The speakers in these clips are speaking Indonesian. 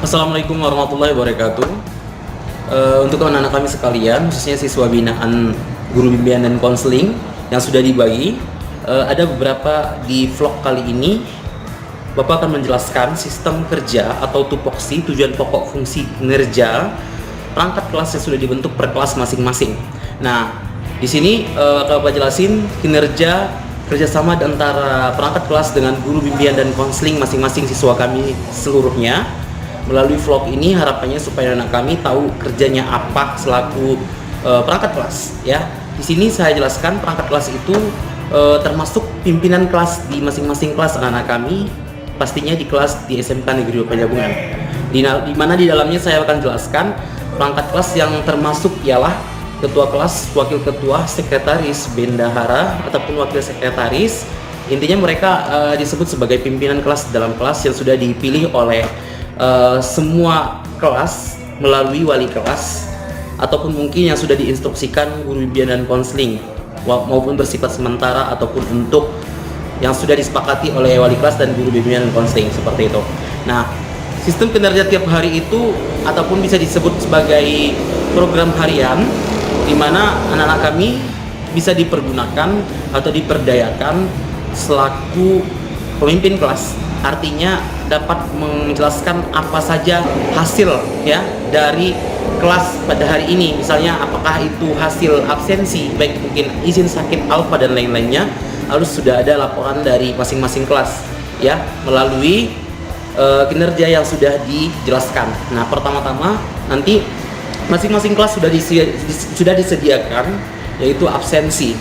Assalamualaikum warahmatullahi wabarakatuh. Untuk anak-anak kami sekalian, khususnya siswa binaan guru bimbingan dan konseling yang sudah dibagi, ada beberapa di vlog kali ini. Bapak akan menjelaskan sistem kerja atau tupoksi, tujuan pokok, fungsi, kinerja perangkat kelas yang sudah dibentuk per kelas masing-masing. Nah, di sini Bapak jelasin kinerja kerjasama antara perangkat kelas dengan guru bimbingan dan konseling masing-masing siswa kami seluruhnya. Melalui vlog ini harapannya supaya anak kami tahu kerjanya apa selaku perangkat kelas ya. Di sini saya jelaskan perangkat kelas itu termasuk pimpinan kelas di masing-masing kelas anak-anak kami, pastinya di kelas di SMK Negeri Penjabungan. Di mana di dalamnya saya akan jelaskan perangkat kelas yang termasuk ialah ketua kelas, wakil ketua, sekretaris, bendahara ataupun wakil sekretaris. Intinya mereka disebut sebagai pimpinan kelas dalam kelas yang sudah dipilih oleh semua kelas melalui wali kelas ataupun mungkin yang sudah diinstruksikan guru bimbingan dan konseling maupun bersifat sementara ataupun untuk yang sudah disepakati oleh wali kelas dan guru bimbingan dan konseling seperti itu. Nah, sistem kinerja tiap hari itu ataupun bisa disebut sebagai program harian di mana anak-anak kami bisa dipergunakan atau diperdayakan selaku pemimpin kelas. Artinya dapat menjelaskan apa saja hasil ya dari kelas pada hari ini. Misalnya apakah itu hasil absensi, baik mungkin izin sakit alfa dan lain-lainnya, harus sudah ada laporan dari masing-masing kelas ya melalui kinerja yang sudah dijelaskan. Nah, pertama-tama nanti masing-masing kelas sudah disediakan yaitu absensi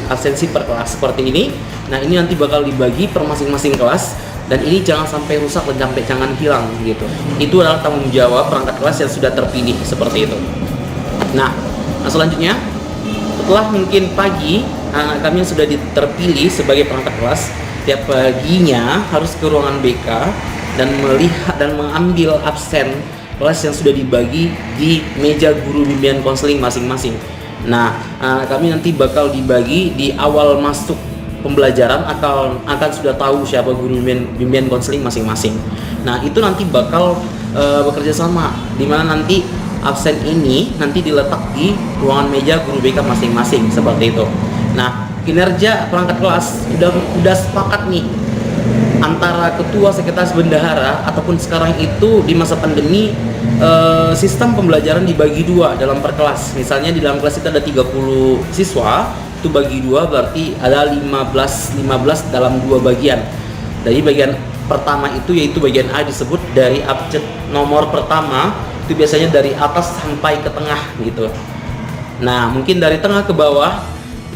per kelas seperti ini. Nah, ini nanti bakal dibagi per masing-masing kelas. Dan ini jangan sampai rusak dan sampai jangan hilang gitu. Itu adalah tanggung jawab perangkat kelas yang sudah terpilih seperti itu. Nah selanjutnya setelah mungkin pagi anak kami yang sudah terpilih sebagai perangkat kelas, tiap paginya harus ke ruangan BK dan melihat dan mengambil absen kelas yang sudah dibagi di meja guru bimbingan konseling masing-masing. Nah, kami nanti bakal dibagi di awal masuk pembelajaran akan sudah tahu siapa guru bimbingan konseling masing-masing. Nah, itu nanti bakal bekerja sama di mana nanti absen ini nanti diletak di ruangan meja guru BK masing-masing seperti itu. Nah, kinerja perangkat kelas udah sepakat nih antara ketua, sekretaris, bendahara ataupun sekarang itu di masa pandemi sistem pembelajaran dibagi dua dalam per kelas. Misalnya di dalam kelas itu ada 30 siswa, itu bagi dua berarti ada 15 dalam dua bagian. Dari bagian pertama itu yaitu bagian A disebut dari abjad nomor pertama, itu biasanya dari atas sampai ke tengah gitu. Nah, mungkin dari tengah ke bawah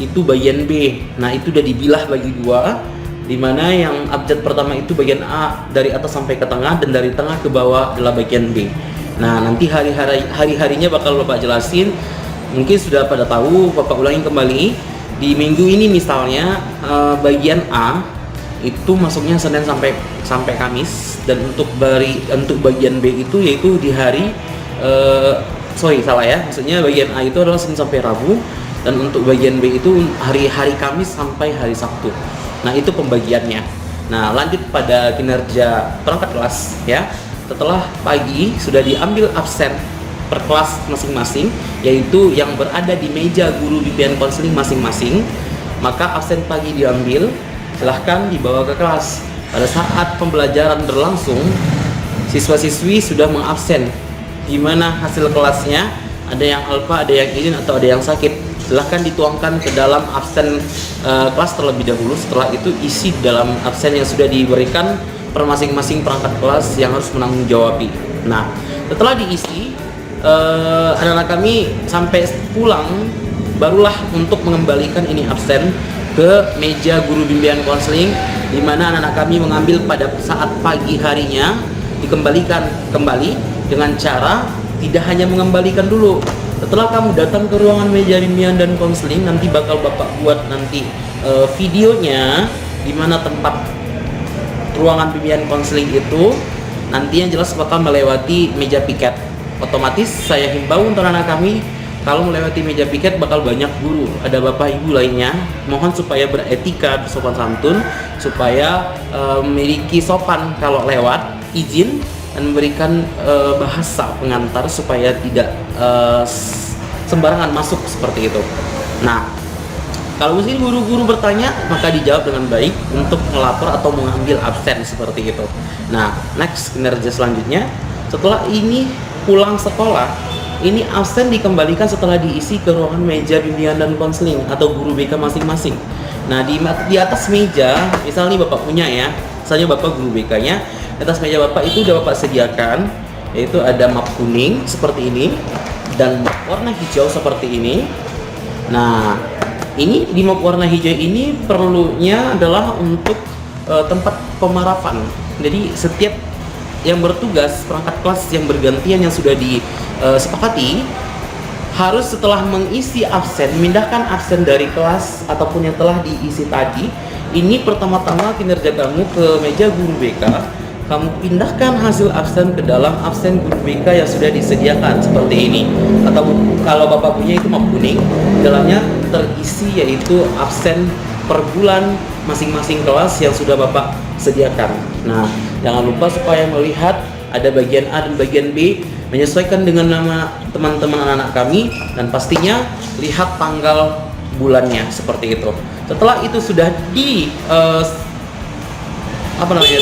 itu bagian B. Nah, itu udah dibilah bagi dua, dimana yang abjad pertama itu bagian A dari atas sampai ke tengah dan dari tengah ke bawah adalah bagian B. Nah, nanti hari-harinya bakal Bapak jelasin. Mungkin sudah pada tahu, Bapak ulangi kembali. Di minggu ini misalnya bagian A itu masuknya Senin sampai Kamis, dan untuk bagian B itu yaitu di hari maksudnya bagian A itu adalah Senin sampai Rabu, dan untuk bagian B itu hari Kamis sampai hari Sabtu. Nah, itu pembagiannya. Nah, lanjut pada kinerja perangkat kelas ya. Setelah pagi sudah diambil absen per kelas masing-masing, yaitu yang berada di meja guru bimbingan konseling masing-masing, maka absen pagi diambil, silahkan dibawa ke kelas. Pada saat pembelajaran berlangsung, siswa-siswi sudah mengabsen, gimana hasil kelasnya, ada yang alfa, ada yang izin, atau ada yang sakit, silahkan dituangkan ke dalam absen kelas terlebih dahulu. Setelah itu isi dalam absen yang sudah diberikan per masing-masing perangkat kelas yang harus menanggung-jawabi. Nah, setelah diisi, anak-anak kami sampai pulang barulah untuk mengembalikan ini absen ke meja guru bimbingan konseling, di mana anak-anak kami mengambil pada saat pagi harinya, dikembalikan kembali dengan cara tidak hanya mengembalikan dulu. Setelah kamu datang ke ruangan meja bimbingan dan konseling, nanti bakal Bapak buat nanti videonya di mana tempat ruangan bimbingan konseling itu, nanti yang jelas bakal melewati meja piket. Otomatis saya himbau untuk anak kami, kalau melewati meja piket bakal banyak guru, ada bapak ibu lainnya, mohon supaya beretika, bersopan santun, supaya memiliki sopan kalau lewat, izin dan memberikan bahasa pengantar supaya tidak sembarangan masuk seperti itu. Nah, kalau mungkin guru-guru bertanya, maka dijawab dengan baik untuk melapor atau mengambil absen seperti itu. Nah, next kinerja selanjutnya, setelah ini pulang sekolah, ini absen dikembalikan setelah diisi ke ruangan meja bimbingan dan konseling atau guru BK masing-masing. Nah, di atas meja, misalnya Bapak punya ya, misalnya Bapak guru BK-nya, di atas meja Bapak itu udah Bapak sediakan, yaitu ada map kuning seperti ini, dan map warna hijau seperti ini. Nah, ini di map warna hijau ini perlunya adalah untuk tempat pemarapan. Jadi setiap yang bertugas, perangkat kelas yang bergantian yang sudah disepakati, harus setelah mengisi absen, memindahkan absen dari kelas ataupun yang telah diisi tadi. Ini pertama-tama kinerja kamu ke meja guru BK, kamu pindahkan hasil absen ke dalam absen guru BK yang sudah disediakan seperti ini. Atau kalau Bapak punya itu map kuning, dalamnya terisi yaitu absen per bulan masing-masing kelas yang sudah Bapak sediakan. Nah, jangan lupa supaya melihat ada bagian A dan bagian B, menyesuaikan dengan nama teman-teman anak-anak kami, dan pastinya lihat tanggal bulannya seperti itu. Setelah itu sudah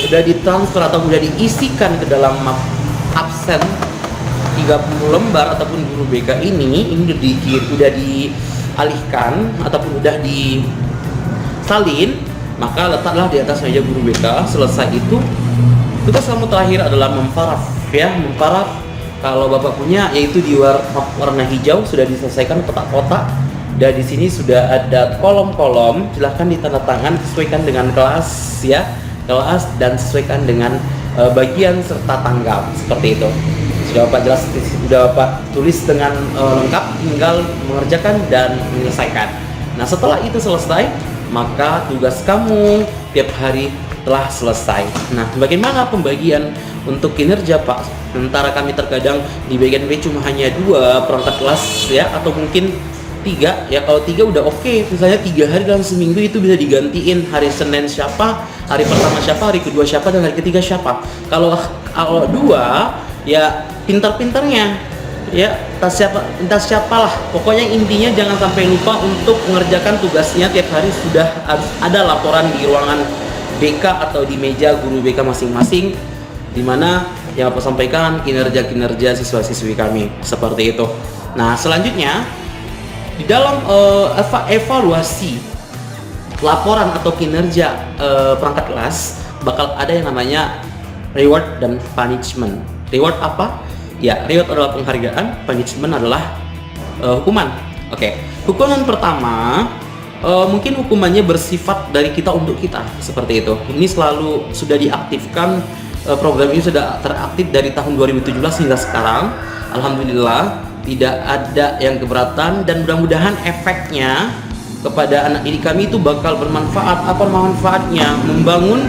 sudah ditransfer atau sudah diisikan ke dalam map absen 30 lembar ataupun guru BK ini udah dialihkan ataupun udah disalin, maka letaklah di atas meja guru BK. Selesai itu, tugas kamu terakhir adalah memparaf ya, memparaf. Kalau Bapak punya, yaitu di warna hijau sudah diselesaikan kotak-kotak, dan di sini sudah ada kolom-kolom. Silahkan ditandatangan sesuaikan dengan kelas ya, kelas, dan sesuaikan dengan bagian serta tanggal seperti itu. Sudah Bapak jelas, sudah Bapak tulis dengan lengkap, tinggal mengerjakan dan menyelesaikan. Nah, setelah itu selesai, maka tugas kamu tiap hari telah selesai. Nah, bagaimana pembagian untuk kinerja Pak? Sementara kami terkadang di bagian B cuma hanya 2 perangkat kelas ya, atau mungkin 3 ya. Kalau 3 udah oke. Misalnya 3 hari dalam seminggu itu bisa digantiin. Hari Senin siapa, hari pertama siapa, hari kedua siapa, dan hari ketiga siapa. Kalau 2 ya pintar-pintarnya ya, entah siapalah. Pokoknya intinya jangan sampai lupa untuk mengerjakan tugasnya tiap hari. Sudah harus ada laporan di ruangan BK atau di meja guru BK masing-masing, dimana yang Bapak sampaikan kinerja-kinerja siswa-siswi kami seperti itu. Nah, selanjutnya di dalam evaluasi laporan atau kinerja perangkat kelas bakal ada yang namanya reward dan punishment. Reward apa? Ya, reward adalah penghargaan, punishment adalah hukuman. Oke. Hukuman pertama, mungkin hukumannya bersifat dari kita untuk kita seperti itu. Ini selalu sudah diaktifkan, program ini sudah teraktif dari tahun 2017 hingga sekarang. Alhamdulillah tidak ada yang keberatan, dan mudah-mudahan efeknya kepada anak didik kami itu bakal bermanfaat. Apa manfaatnya? Membangun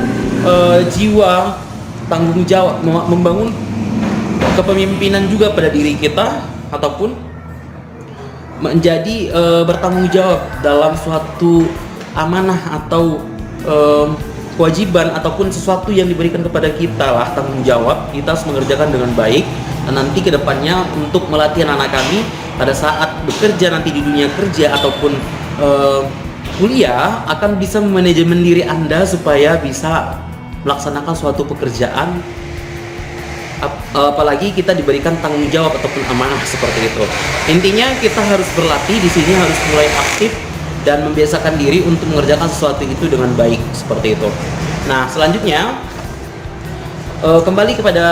jiwa tanggung jawab, membangun kepemimpinan juga pada diri kita, ataupun menjadi bertanggung jawab dalam suatu amanah atau kewajiban ataupun sesuatu yang diberikan kepada kita lah, tanggung jawab. Kita harus mengerjakan dengan baik, dan nanti kedepannya untuk melatih anak kami pada saat bekerja nanti di dunia kerja ataupun kuliah akan bisa memanajemen diri Anda supaya bisa melaksanakan suatu pekerjaan, apalagi kita diberikan tanggung jawab ataupun amanah seperti itu. Intinya kita harus berlatih di sini, harus mulai aktif dan membiasakan diri untuk mengerjakan sesuatu itu dengan baik seperti itu. Nah, selanjutnya kembali kepada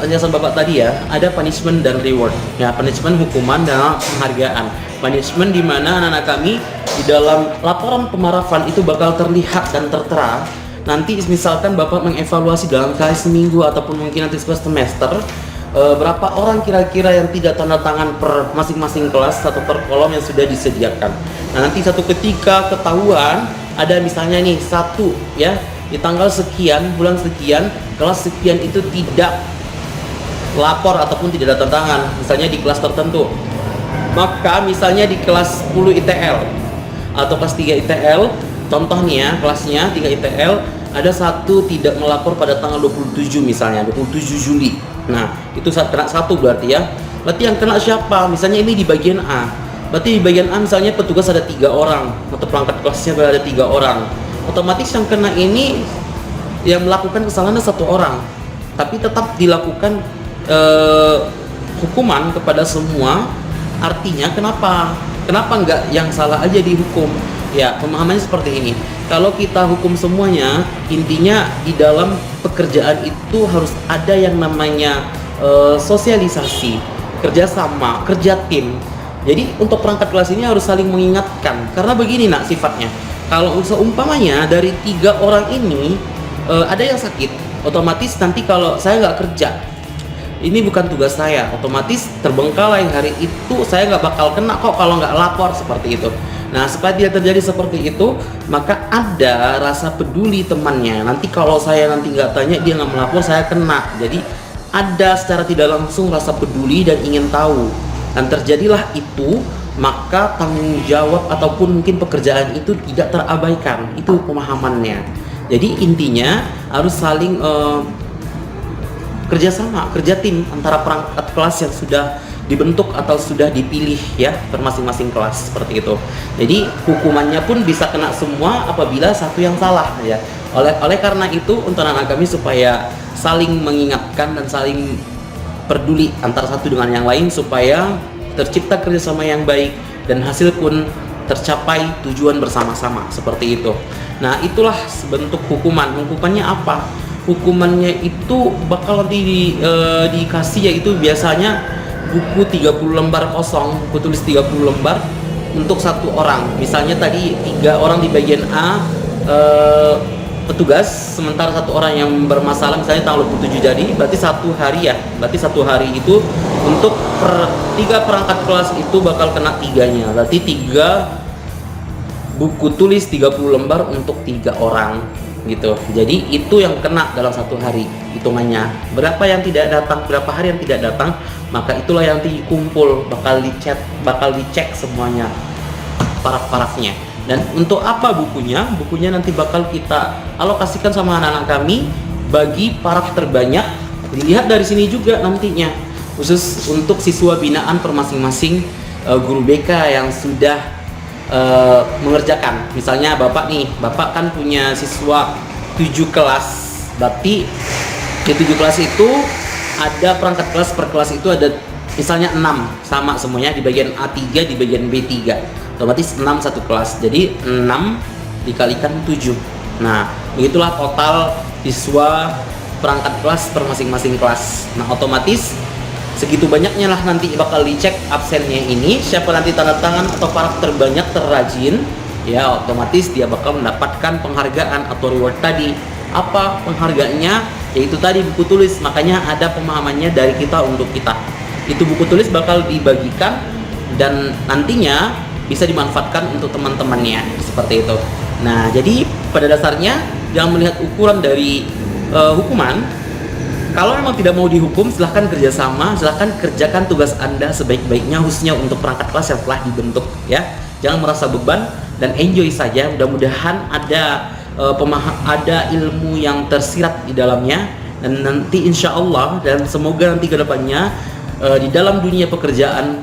penjelasan Bapak tadi ya, ada punishment dan reward. Ya, punishment hukuman dan penghargaan. Punishment di mana anak-anak kami di dalam laporan pemarahan itu bakal terlihat dan tertera. Nanti misalkan Bapak mengevaluasi dalam kali seminggu ataupun mungkin nanti semester, berapa orang kira-kira yang tidak tanda tangan per masing-masing kelas atau per kolom yang sudah disediakan. Nah, nanti satu ketika ketahuan ada misalnya nih satu ya, di tanggal sekian, bulan sekian, kelas sekian itu tidak lapor ataupun tidak ada tanda tangan, misalnya di kelas tertentu. Maka misalnya di kelas 10 ITL atau kelas 3 ITL, contoh nih ya, kelasnya 3 ITL, ada satu tidak melapor pada tanggal 27 misalnya, 27 Juli. Nah, itu kena satu berarti ya. Berarti yang kena siapa? Misalnya ini di bagian A. Berarti di bagian A misalnya petugas ada 3 orang atau perangkat kelasnya ada 3 orang. Otomatis yang kena ini yang melakukan kesalahan ada 1 orang. Tapi tetap dilakukan hukuman kepada semua. Artinya kenapa? Kenapa nggak yang salah aja dihukum? Ya, pemahamannya seperti ini. Kalau kita hukum semuanya, intinya di dalam pekerjaan itu harus ada yang namanya sosialisasi, kerjasama, kerja tim. Jadi untuk perangkat kelas ini harus saling mengingatkan. Karena begini nak sifatnya. Kalau seumpamanya dari 3 orang ini ada yang sakit, otomatis nanti kalau saya nggak kerja, ini bukan tugas saya, otomatis terbengkalai hari itu saya nggak bakal kena kok kalau nggak lapor seperti itu. Nah, supaya tidak terjadi seperti itu, maka ada rasa peduli temannya. Nanti kalau saya nanti nggak tanya, dia nggak melapor, saya kena. Jadi ada secara tidak langsung rasa peduli dan ingin tahu. Dan terjadilah itu, maka tanggung jawab ataupun mungkin pekerjaan itu tidak terabaikan. Itu pemahamannya. Jadi intinya harus saling kerjasama, kerja tim antara perangkat kelas yang sudah dibentuk atau sudah dipilih ya per masing-masing kelas seperti itu. Jadi hukumannya pun bisa kena semua apabila satu yang salah ya. Oleh karena itu untuk anak kami supaya saling mengingatkan dan saling peduli antara satu dengan yang lain supaya tercipta kerjasama yang baik dan hasil pun tercapai tujuan bersama-sama seperti itu. Nah, itulah bentuk hukuman. Hukumannya apa? Hukumannya itu bakal dikasih yaitu biasanya buku 30 lembar kosong, buku tulis 30 lembar untuk 1 orang. Misalnya tadi 3 orang di bagian A petugas, sementara 1 orang yang bermasalah misalnya tanggal 27 jadi, berarti 1 hari ya. Berarti 1 hari itu untuk 3 perangkat kelas itu bakal kena 3-nya. Berarti 3 buku tulis 30 lembar untuk 3 orang gitu. Jadi itu yang kena dalam 1 hari hitungannya. Berapa yang tidak datang, berapa hari yang tidak datang, maka itulah yang dikumpul, bakal dicek semuanya paraf-parafnya. Dan untuk apa bukunya? Bukunya nanti bakal kita alokasikan sama anak-anak kami bagi paraf terbanyak. Dilihat dari sini juga nantinya, khusus untuk siswa binaan per masing-masing guru BK yang sudah mengerjakan. Misalnya Bapak nih, Bapak kan punya siswa 7 kelas, berarti di 7 kelas itu ada perangkat kelas per kelas itu ada misalnya 6 sama semuanya di bagian A3, di bagian B3, otomatis 6 satu kelas, jadi 6 dikalikan 7. Nah, begitulah total siswa perangkat kelas per masing-masing kelas. Nah, otomatis segitu banyaknya lah nanti bakal dicek absennya ini, siapa nanti tanda tangan atau paraf terbanyak terrajin ya, otomatis dia bakal mendapatkan penghargaan atau reward tadi. Apa penghargaannya? Yaitu tadi buku tulis. Makanya ada pemahamannya dari kita untuk kita. Itu buku tulis bakal dibagikan dan nantinya bisa dimanfaatkan untuk teman-temannya seperti itu. Nah, jadi pada dasarnya jangan melihat ukuran dari hukuman. Kalau memang tidak mau dihukum, silahkan kerjasama, silahkan kerjakan tugas Anda sebaik-baiknya, khususnya untuk perangkat kelas yang telah dibentuk ya. Jangan merasa beban dan enjoy saja. Mudah-mudahan ada ada ilmu yang tersirat di dalamnya, dan nanti insya Allah dan semoga nanti kedepannya di dalam dunia pekerjaan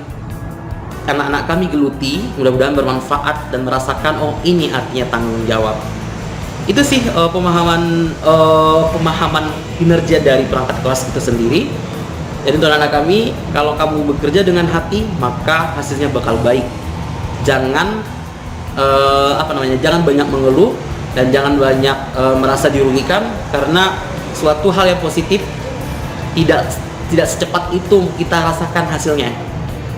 anak-anak kami geluti, mudah-mudahan bermanfaat dan merasakan oh ini artinya tanggung jawab. Itu sih pemahaman kinerja dari perangkat kelas itu sendiri. Jadi untuk anak kami, kalau kamu bekerja dengan hati, maka hasilnya bakal baik. Jangan jangan banyak mengeluh dan jangan banyak merasa dirugikan, karena suatu hal yang positif tidak secepat itu kita rasakan hasilnya.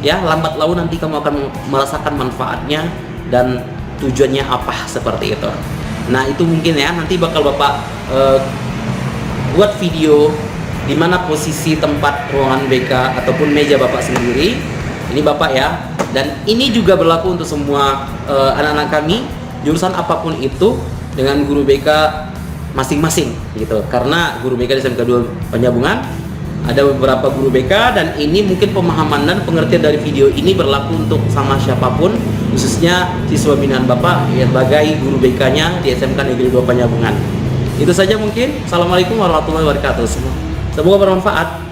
Ya, lambat laun nanti kamu akan merasakan manfaatnya dan tujuannya apa seperti itu. Nah, itu mungkin ya nanti bakal Bapak buat video di mana posisi tempat ruangan BK ataupun meja Bapak sendiri. Ini Bapak ya. Dan ini juga berlaku untuk semua anak-anak kami jurusan apapun itu dengan guru BK masing-masing gitu. Karena guru BK di SMK 2 Penyambungan ada beberapa guru BK, dan ini mungkin pemahaman dan pengertian dari video ini berlaku untuk sama siapapun, khususnya siswa binaan Bapak yang sebagai guru BK-nya di SMK Negeri 2 Penyambungan. Itu saja mungkin. Assalamualaikum warahmatullahi wabarakatuh. Semoga bermanfaat.